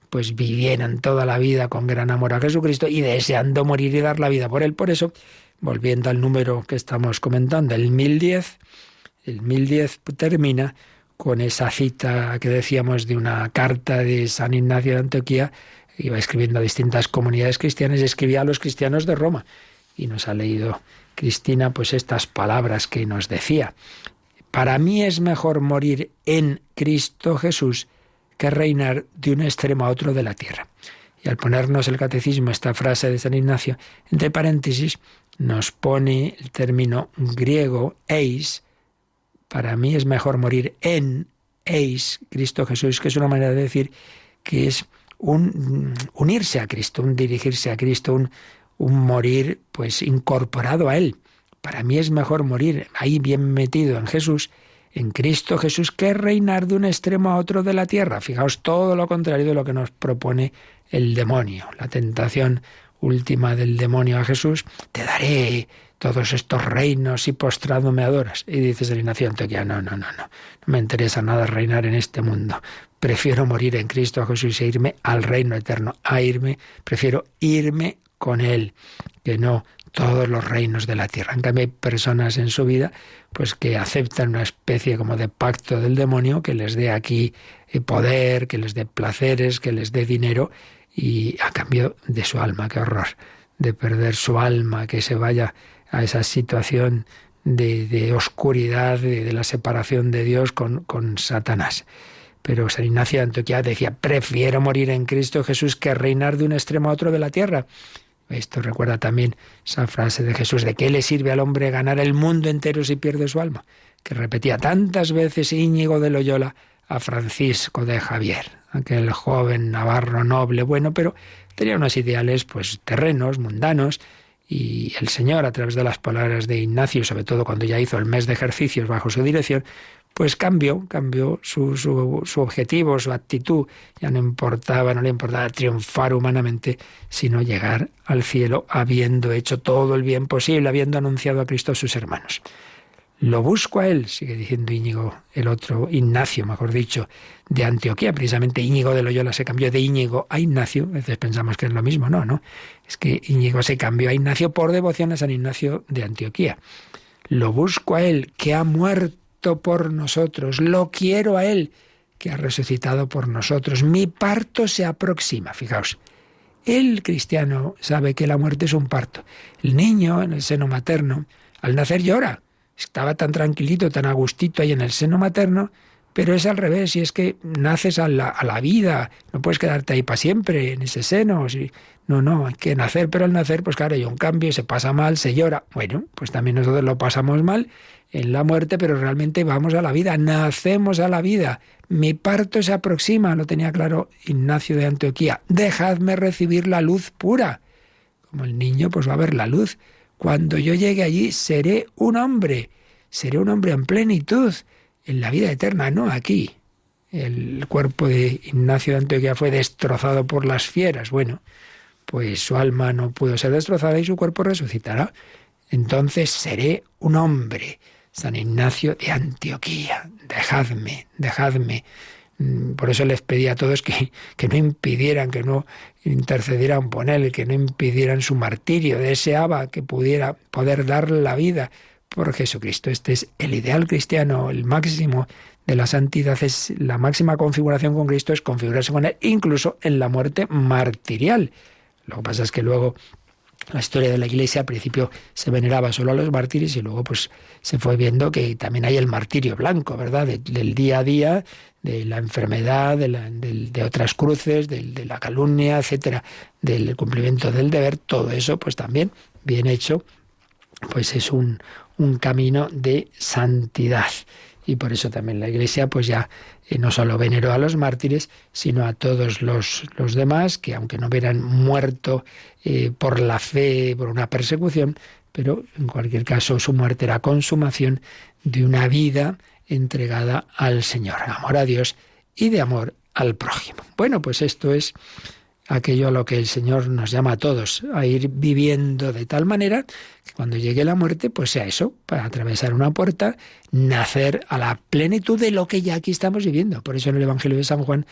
pues vivieran toda la vida con gran amor a Jesucristo y deseando morir y dar la vida por Él. Por eso, volviendo al número que estamos comentando, el 1010 termina con esa cita que decíamos de una carta de San Ignacio de Antioquía. Iba escribiendo a distintas comunidades cristianas y escribía a los cristianos de Roma. Y nos ha leído Cristina pues estas palabras que nos decía: para mí es mejor morir en Cristo Jesús que reinar de un extremo a otro de la tierra. Y al ponernos el catecismo esta frase de San Ignacio, entre paréntesis, nos pone el término griego eis. Para mí es mejor morir en eis, Cristo Jesús, que es una manera de decir que es un unirse a Cristo, un dirigirse a Cristo, un morir pues incorporado a Él. Para mí es mejor morir ahí bien metido en Jesús, en Cristo Jesús, que reinar de un extremo a otro de la tierra. Fijaos, todo lo contrario de lo que nos propone el demonio. La tentación última del demonio a Jesús: te daré todos estos reinos y postrado me adoras. Y dice San Ignacio de Antioquía: no me interesa nada reinar en este mundo. Prefiero morir en Cristo Jesús e irme al reino eterno. Prefiero irme con Él, que no todos los reinos de la tierra. En cambio, hay personas en su vida pues que aceptan una especie como de pacto del demonio que les dé aquí poder, que les dé placeres, que les dé dinero, y a cambio de su alma. ¡Qué horror! De perder su alma, que se vaya a esa situación de oscuridad, de la separación de Dios con Satanás. Pero San Ignacio de Antioquía decía: prefiero morir en Cristo Jesús que reinar de un extremo a otro de la tierra. Esto recuerda también esa frase de Jesús: ¿de qué le sirve al hombre ganar el mundo entero si pierde su alma?, que repetía tantas veces Íñigo de Loyola a Francisco de Javier, aquel joven navarro noble, bueno, pero tenía unos ideales pues terrenos, mundanos, y el Señor, a través de las palabras de Ignacio, sobre todo cuando ya hizo el mes de ejercicios bajo su dirección, pues cambió su objetivo, su actitud. Ya no le importaba triunfar humanamente, sino llegar al cielo habiendo hecho todo el bien posible, habiendo anunciado a Cristo a sus hermanos. Lo busco a él, sigue diciendo Íñigo, el otro, Ignacio, mejor dicho, de Antioquía. Precisamente Íñigo de Loyola se cambió de Íñigo a Ignacio. A veces pensamos que es lo mismo, no. Es que Íñigo se cambió a Ignacio por devoción a San Ignacio de Antioquía. Lo busco a él, que ha muerto por nosotros. Lo quiero a él, que ha resucitado por nosotros. Mi parto se aproxima. Fijaos, el cristiano sabe que la muerte es un parto. El niño en el seno materno, al nacer llora. Estaba tan tranquilito, tan a gustito ahí en el seno materno, pero es al revés, y es que naces a la vida, no puedes quedarte ahí para siempre en ese seno. No, hay que nacer, pero al nacer, pues claro, hay un cambio, se pasa mal, se llora. Bueno, pues también nosotros lo pasamos mal en la muerte, pero realmente vamos a la vida, nacemos a la vida. Mi parto se aproxima, lo tenía claro Ignacio de Antioquía. Dejadme recibir la luz pura. Como el niño, pues va a ver la luz. Cuando yo llegue allí, seré un hombre en plenitud, en la vida eterna, no aquí. El cuerpo de Ignacio de Antioquía fue destrozado por las fieras. Bueno, pues su alma no pudo ser destrozada y su cuerpo resucitará. Entonces seré un hombre. San Ignacio de Antioquía, dejadme. Por eso les pedí a todos que no impidieran, que no intercedieran por él, que no impidieran su martirio. Deseaba que pudiera poder dar la vida por Jesucristo. Este es el ideal cristiano, el máximo de la santidad, es la máxima configuración con Cristo, es configurarse con él, incluso en la muerte martirial. Lo que pasa es que luego la historia de la Iglesia al principio se veneraba solo a los mártires y luego pues se fue viendo que también hay el martirio blanco, ¿verdad? Del día a día, de la enfermedad, de otras cruces, de la calumnia, etcétera, del cumplimiento del deber. Todo eso pues también bien hecho pues es un camino de santidad. Y por eso también la Iglesia pues ya no solo veneró a los mártires, sino a todos los demás, que aunque no hubieran muerto por la fe, por una persecución, pero en cualquier caso su muerte era consumación de una vida entregada al Señor, amor a Dios y de amor al prójimo. Bueno, pues esto es aquello a lo que el Señor nos llama a todos, a ir viviendo de tal manera que cuando llegue la muerte, pues sea eso, para atravesar una puerta, nacer a la plenitud de lo que ya aquí estamos viviendo. Por eso en el Evangelio de San Juan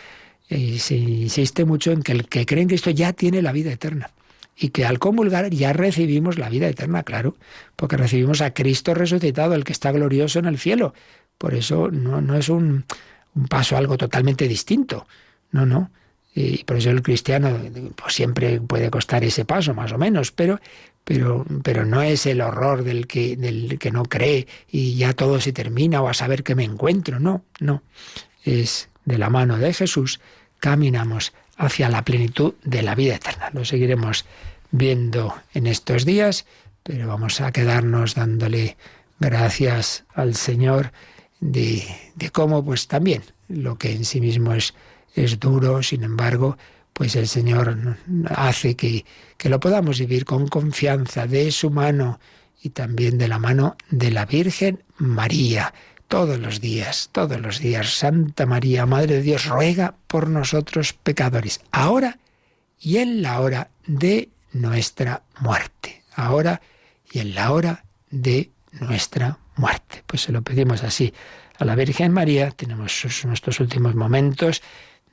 se insiste mucho en que el que cree en Cristo ya tiene la vida eterna. Y que al comulgar ya recibimos la vida eterna, claro, porque recibimos a Cristo resucitado, el que está glorioso en el cielo. Por eso no es un paso algo totalmente distinto, no. Y por eso el cristiano pues siempre puede costar ese paso, más o menos, pero no es el horror del que no cree y ya todo se termina o a saber que me encuentro, no. Es de la mano de Jesús caminamos hacia la plenitud de la vida eterna. Lo seguiremos viendo en estos días, pero vamos a quedarnos dándole gracias al Señor de cómo pues también lo que en sí mismo es duro, sin embargo, pues el Señor hace que lo podamos vivir con confianza de su mano y también de la mano de la Virgen María. Todos los días, Santa María, Madre de Dios, ruega por nosotros pecadores, ahora y en la hora de nuestra muerte. Ahora y en la hora de nuestra muerte. Pues se lo pedimos así a la Virgen María. Tenemos nuestros últimos momentos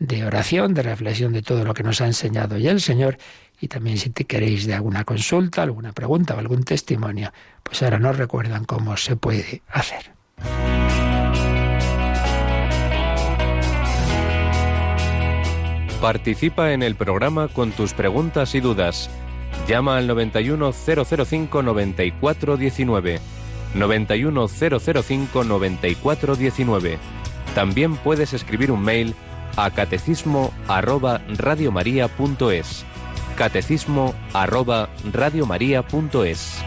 de oración, de reflexión de todo lo que nos ha enseñado ya el Señor. Y también si te queréis de alguna consulta, alguna pregunta o algún testimonio, pues ahora nos recuerdan cómo se puede hacer. Participa en el programa con tus preguntas y dudas. Llama al 91005-9419. 91005-9419. También puedes escribir un mail a catecismo@radiomaria.es. catecismo@radiomaria.es.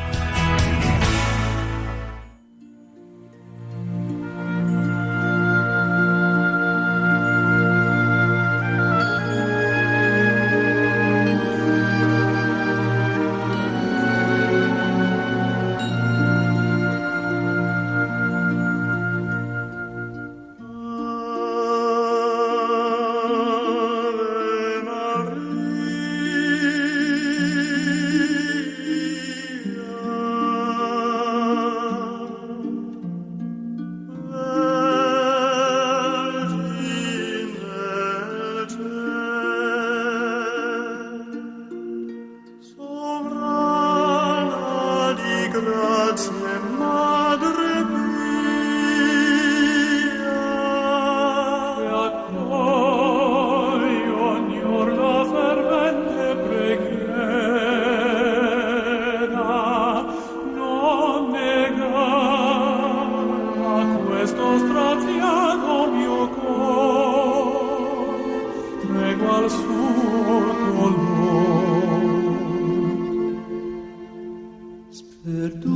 al suo dolor. Sperduta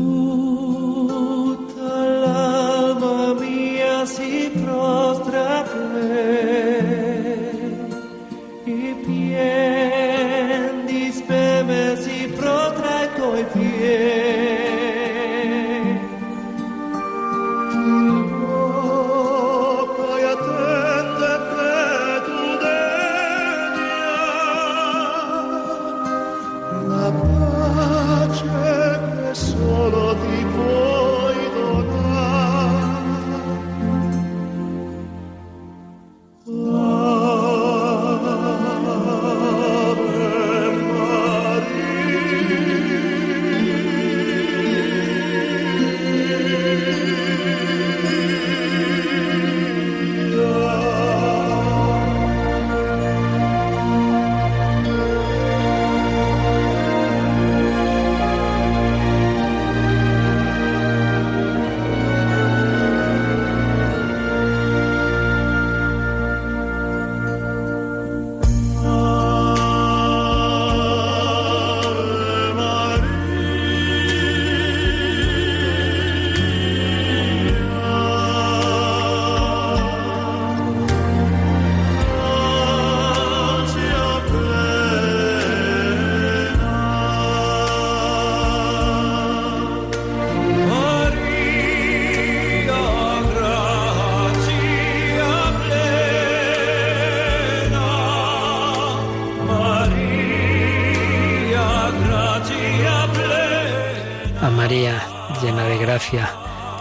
l'alma mia si prostra a te, i pien di speme si protra ai tuoi piedi.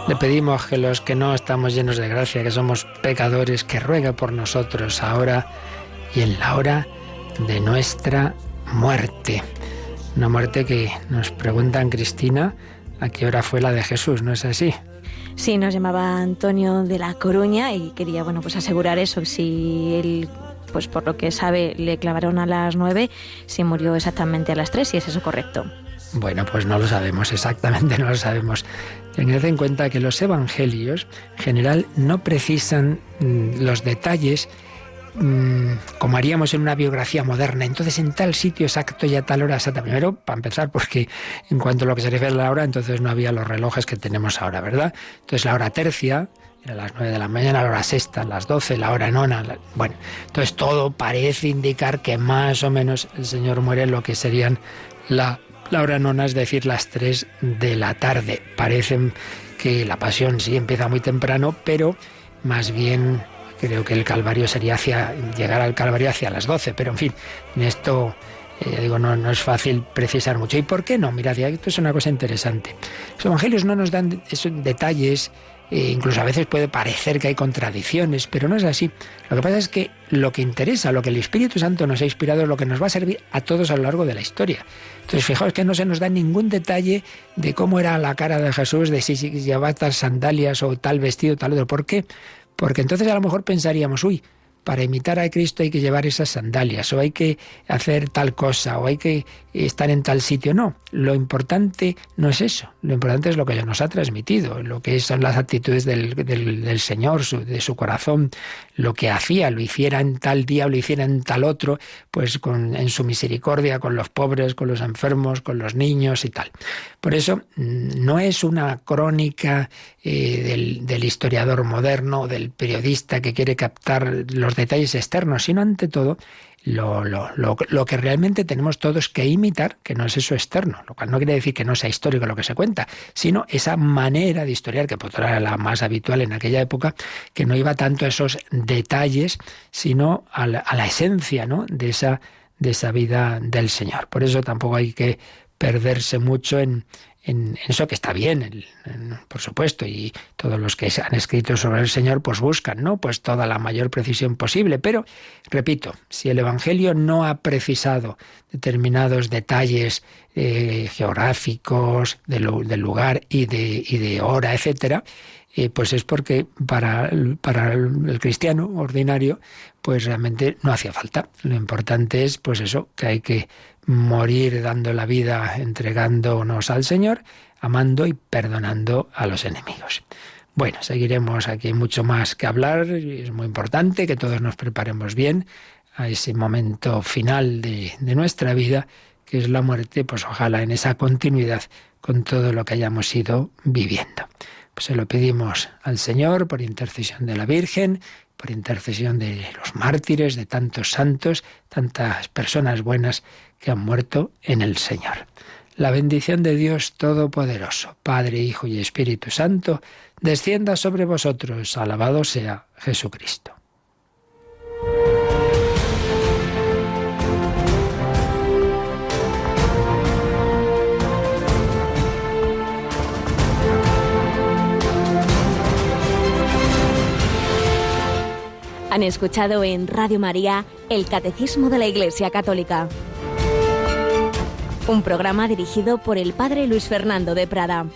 Le pedimos que los que no estamos llenos de gracia, que somos pecadores, que ruegue por nosotros ahora y en la hora de nuestra muerte. Una muerte que nos preguntan, Cristina, ¿a qué hora fue la de Jesús? ¿No es así? Sí, nos llamaba Antonio de La Coruña y quería, pues asegurar eso, si él, pues por lo que sabe, le clavaron a las 9, si murió exactamente a las 3, si es eso correcto. Bueno, pues no lo sabemos, exactamente no lo sabemos. Tened en cuenta que los evangelios, en general, no precisan los detalles como haríamos en una biografía moderna. Entonces, en tal sitio exacto y a tal hora exacta. Primero, para empezar, porque en cuanto a lo que se refiere a la hora, entonces no había los relojes que tenemos ahora, ¿verdad? Entonces, la hora tercia era las 9 de la mañana, la hora sexta, las 12, la hora nona. Bueno, entonces todo parece indicar que más o menos el Señor muere en lo que serían la hora nona, es decir, las 3 de la tarde. Parece que la pasión sí empieza muy temprano, pero más bien creo que el Calvario sería llegar al Calvario hacia las 12. Pero en fin, en esto, ya digo, no es fácil precisar mucho. ¿Y por qué no? Mirad, esto es una cosa interesante. Los evangelios no nos dan esos detalles. Incluso a veces puede parecer que hay contradicciones, pero no es así. Lo que pasa es que lo que interesa, lo que el Espíritu Santo nos ha inspirado, es lo que nos va a servir a todos a lo largo de la historia. Entonces, fijaos que no se nos da ningún detalle de cómo era la cara de Jesús, de si llevaba tal sandalias o tal vestido, tal otro. ¿Por qué? Porque entonces a lo mejor pensaríamos, para imitar a Cristo hay que llevar esas sandalias, o hay que hacer tal cosa, o hay que estar en tal sitio. No, lo importante no es eso. Lo importante es lo que Él nos ha transmitido, lo que son las actitudes del Señor, de su corazón, lo que hacía, lo hiciera en tal día o lo hiciera en tal otro, pues en su misericordia con los pobres, con los enfermos, con los niños y tal. Por eso no es una crónica del historiador moderno, del periodista que quiere captar los detalles externos, sino ante todo lo que realmente tenemos todos que imitar, que no es eso externo, lo cual no quiere decir que no sea histórico lo que se cuenta, sino esa manera de historiar, que era la más habitual en aquella época, que no iba tanto a esos detalles, sino a la esencia, ¿no?, de esa vida del Señor. Por eso tampoco hay que perderse mucho en eso, que está bien, por supuesto, y todos los que han escrito sobre el Señor pues buscan, ¿no?, pues toda la mayor precisión posible. Pero, repito, si el Evangelio no ha precisado determinados detalles geográficos del lugar y de hora, etcétera, pues es porque para el cristiano ordinario pues realmente no hacía falta. Lo importante es, pues eso, que hay que morir dando la vida, entregándonos al Señor, amando y perdonando a los enemigos. Bueno, seguiremos, aquí hay mucho más que hablar, es muy importante que todos nos preparemos bien a ese momento final de nuestra vida, que es la muerte, pues ojalá en esa continuidad con todo lo que hayamos ido viviendo. Pues se lo pedimos al Señor por intercesión de la Virgen, por intercesión de los mártires, de tantos santos, tantas personas buenas que han muerto en el Señor. La bendición de Dios Todopoderoso, Padre, Hijo y Espíritu Santo, descienda sobre vosotros. Alabado sea Jesucristo. Han escuchado en Radio María el Catecismo de la Iglesia Católica, un programa dirigido por el Padre Luis Fernando de Prada.